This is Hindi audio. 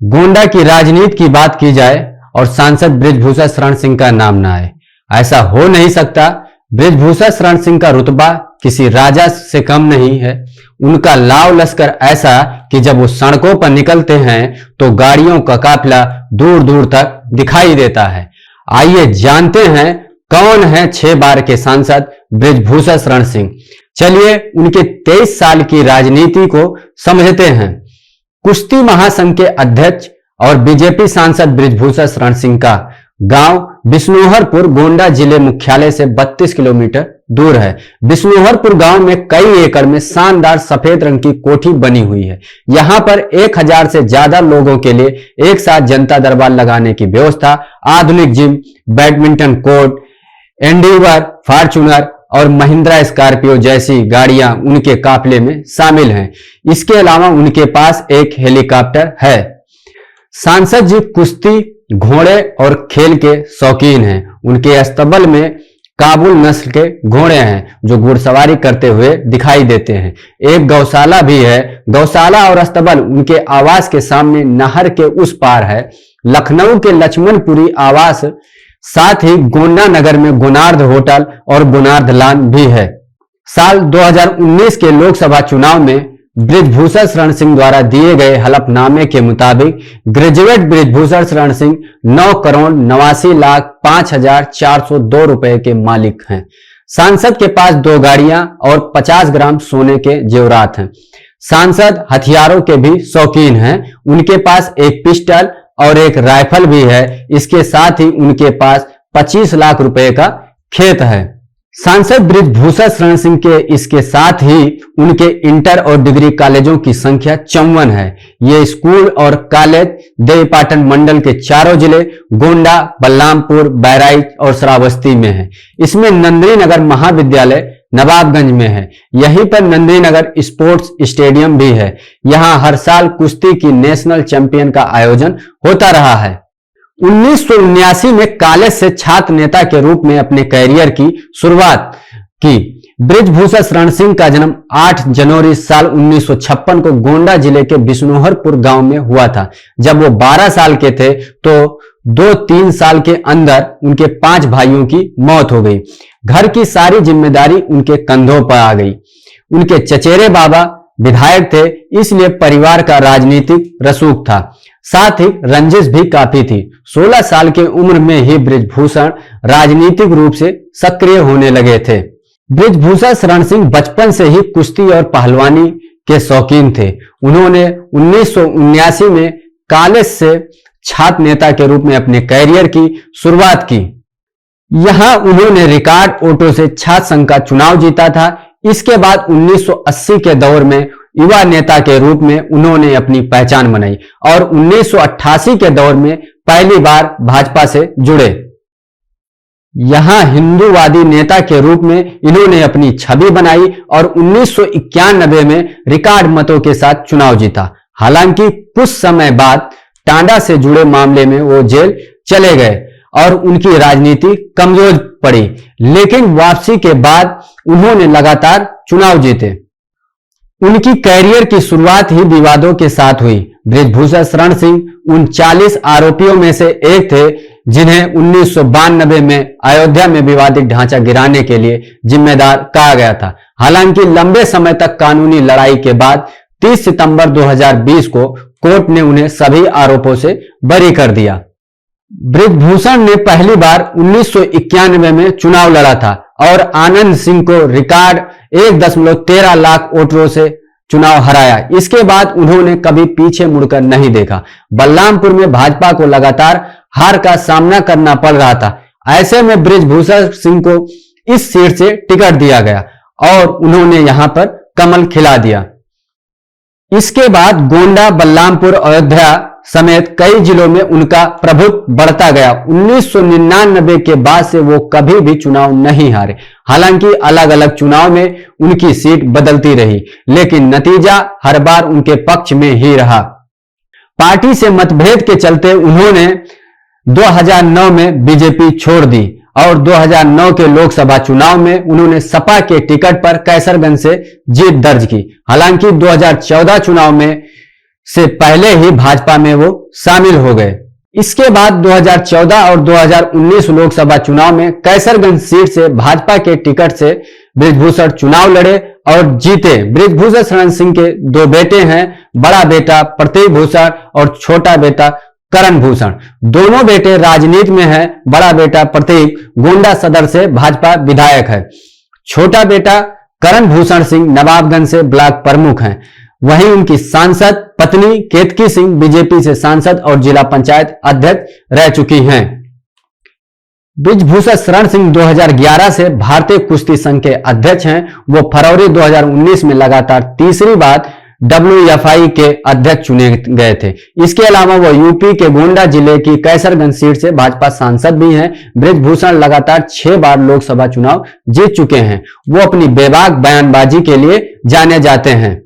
गोंडा की राजनीति की बात की जाए और सांसद बृजभूषण शरण सिंह का नाम ना आए, ऐसा हो नहीं सकता। बृजभूषण शरण सिंह का रुतबा किसी राजा से कम नहीं है। उनका लाव लश्कर ऐसा कि जब वो सड़कों पर निकलते हैं तो गाड़ियों का काफिला दूर दूर तक दिखाई देता है। आइए जानते हैं कौन है 6 बार के सांसद बृजभूषण शरण सिंह। चलिए उनके 23 साल की राजनीति को समझते हैं। कुश्ती महासंघ के अध्यक्ष और बीजेपी सांसद बृजभूषण शरण सिंह का गांव बिश्नोहरपुर गोंडा जिले मुख्यालय से 32 किलोमीटर दूर है। बिश्नोहरपुर गांव में कई एकड़ में शानदार सफेद रंग की कोठी बनी हुई है। यहां पर 1000 से ज्यादा लोगों के लिए एक साथ जनता दरबार लगाने की व्यवस्था, आधुनिक gym, badminton court, endeavour, Fortuner और महिंद्रा स्कॉर्पियो जैसी गाड़ियां उनके काफिले में शामिल हैं। इसके अलावा उनके पास एक हेलीकॉप्टर है। सांसद जी कुश्ती, घोड़े और खेल के शौकीन हैं। उनके अस्तबल में काबुल नस्ल के घोड़े हैं जो घुड़सवारी करते हुए दिखाई देते हैं। एक गौशाला भी है। गौशाला और अस्तबल उनके आवास के सामने नहर के उस पार है। लखनऊ के लक्ष्मणपुरी आवास, साथ ही गोंडा नगर में गुनार्द होटल और गुनार्द लॉन भी है। साल 2019 के लोकसभा चुनाव में बृजभूषण शरण सिंह द्वारा दिए गए हलफनामे के मुताबिक ग्रेजुएट बृजभूषण शरण सिंह 9,89,05,402 रुपए के मालिक हैं। सांसद के पास 2 गाड़ियां और 50 ग्राम सोने के जेवरात हैं। सांसद हथियारों के भी शौकीन हैं। उनके पास एक पिस्टल और एक राइफल भी है। इसके साथ ही उनके पास 25 लाख रुपए का खेत है। सांसद बृजभूषण शरण सिंह के इसके साथ ही उनके इंटर और डिग्री कॉलेजों की संख्या 54 है। ये स्कूल और कॉलेज देवीपाटन मंडल के चारों जिले गोंडा, बलरामपुर, बहराइच और श्रावस्ती में है। इसमें नंदिनी नगर महाविद्यालय नवाबगंज में है। यहीं पर नंदिनी नगर स्पोर्ट्स स्टेडियम भी है। यहां हर साल कुश्ती की नेशनल चैंपियन का आयोजन होता रहा है। 1979 में कॉलेज से छात्र नेता के रूप में अपने कैरियर की शुरुआत की। बृजभूषण शरण सिंह का जन्म 8 जनवरी साल 1956 को गोंडा जिले के बिश्नोहरपुर गांव में हुआ था। जब वो 12 साल के थे तो 2-3 साल के अंदर उनके 5 भाइयों की मौत हो गई। घर की सारी जिम्मेदारी उनके कंधों पर आ गई। उनके चचेरे बाबा विधायक थे, इसलिए परिवार का राजनीतिक रसूख था। साथ ही रंजिश भी काफी थी। 16 साल की उम्र में ही बृजभूषण राजनीतिक रूप से सक्रिय होने लगे थे। बृजभूषण शरण सिंह बचपन से ही कुश्ती और पहलवानी के शौकीन थे। उन्होंने 1979 में कॉलेज से छात्र नेता के रूप में अपने कैरियर की शुरुआत की। यहां उन्होंने रिकॉर्ड वोटों से छात्र संघ का चुनाव जीता था। इसके बाद 1980 के दौर में युवा नेता के रूप में उन्होंने अपनी पहचान बनाई और 1988 के दौर में पहली बार भाजपा से जुड़े। यहां हिंदूवादी नेता के रूप में इन्होंने अपनी छवि बनाई और 1991 में रिकॉर्ड मतों के साथ चुनाव जीता। हालांकि कुछ समय बाद टांडा से जुड़े मामले में वो जेल चले गए और उनकी राजनीति कमजोर पड़ी, लेकिन वापसी के बाद उन्होंने लगातार चुनाव जीते। उनकी कैरियर की शुरुआत ही विवादों के साथ हुई। बृजभूषण शरण सिंह उन 40 आरोपियों में से एक थे जिन्हें 1992 में अयोध्या में विवादित ढांचा गिराने के लिए जिम्मेदार कहा गया था। हालांकि लंबे समय तक कानूनी लड़ाई के बाद 30 सितंबर 2020 को कोर्ट ने उन्हें सभी आरोपों से बरी कर दिया। बृजभूषण ने पहली बार 1991 में चुनाव लड़ा था और आनंद सिंह को रिकॉर्ड 1.13 लाख वोटरों से चुनाव हराया। इसके बाद उन्होंने कभी पीछे मुड़कर नहीं देखा। बलरामपुर में भाजपा को लगातार हार का सामना करना पड़ रहा था। ऐसे में बृजभूषण सिंह को इस सीट से टिकट दिया गया और उन्होंने यहां पर कमल खिला दिया। इसके बाद गोंडा, बलरामपुर, अयोध्या समेत कई जिलों में उनका प्रभुत्व बढ़ता गया। 1999 के बाद से वो कभी भी चुनाव नहीं हारे। हालांकि अलग अलग चुनाव में उनकी सीट बदलती रही, लेकिन नतीजा हर बार उनके पक्ष में ही रहा। पार्टी से मतभेद के चलते उन्होंने 2009 में बीजेपी छोड़ दी और 2009 के लोकसभा चुनाव में उन्होंने सपा के टिकट पर कैसरगंज से जीत दर्ज की। हालांकि 2014 चुनाव में से पहले ही भाजपा में वो शामिल हो गए। इसके बाद 2014 और 2019 लोकसभा चुनाव में कैसरगंज सीट से भाजपा के टिकट से बृजभूषण चुनाव लड़े और जीते। बृजभूषण शरण सिंह के दो बेटे हैं, बड़ा बेटा प्रतीक भूषण और छोटा बेटा करण भूषण। दोनों बेटे राजनीति में हैं। बड़ा बेटा प्रतीक गोंडा सदर से भाजपा विधायक है। छोटा बेटा करण भूषण सिंह नवाबगंज से ब्लॉक प्रमुख हैं। वहीं उनकी सांसद पत्नी केतकी सिंह बीजेपी से सांसद और जिला पंचायत अध्यक्ष रह चुकी हैं। बृजभूषण शरण सिंह 2011 से भारतीय कुश्ती संघ के अध्यक्ष हैं। वो फरवरी 2019 में लगातार तीसरी बार WFI के अध्यक्ष चुने गए थे। इसके अलावा वो यूपी के गोंडा जिले की कैसरगंज सीट से भाजपा सांसद भी हैं। बृजभूषण लगातार 6 बार लोकसभा चुनाव जीत चुके हैं। वो अपनी बेबाक बयानबाजी के लिए जाने जाते हैं।